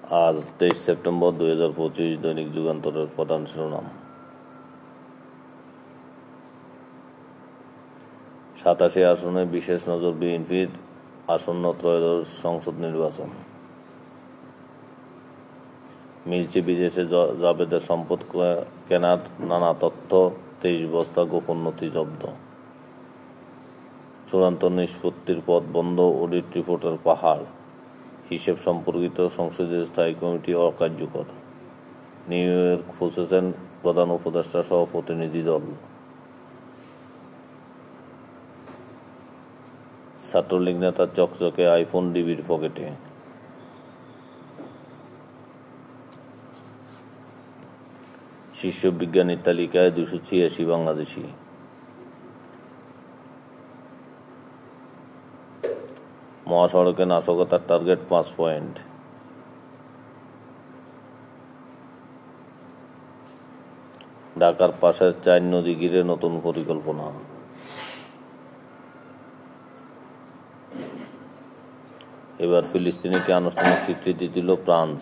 আজ 23 সেপ্টেম্বর 2025। দৈনিক যুগান্তরের প্রধান শিরোনাম। 87 আসনে বিশেষ নজর বিএনপির, আসন্ন ত্রয়োদশ সংসদ নির্বাচন। মিলছে বিদেশে জাবেদের সম্পদ কেনার নানা তথ্য, 23 বস্তা গোপন নথি জব্দ। চূড়ান্ত নিষ্পত্তির পথ বন্ধ, অডিট রিপোর্টের পাহাড়। হিসেব সম্পর্কিত সংসদীয় স্থায়ী কমিটি অকার্যকর। নিউ ইয়র্ক পৌঁছেছেন প্রধান উপদেষ্টা সহ প্রতিনিধি দল। ছাত্রলীগ নেতার চকচকে আইফোন ডিবির পকেটে। শীর্ষ বিজ্ঞানীর তালিকায় 286 বাংলাদেশি। মহাসড়কে নাশকতার টার্গেট 5 পয়েন্ট। ঢাকার পাশের 4 নদী ঘিরে নতুন পরিকল্পনা। এবার ফিলিস্তিনিকে আনুষ্ঠানিক স্বীকৃতি দিল ফ্রান্স।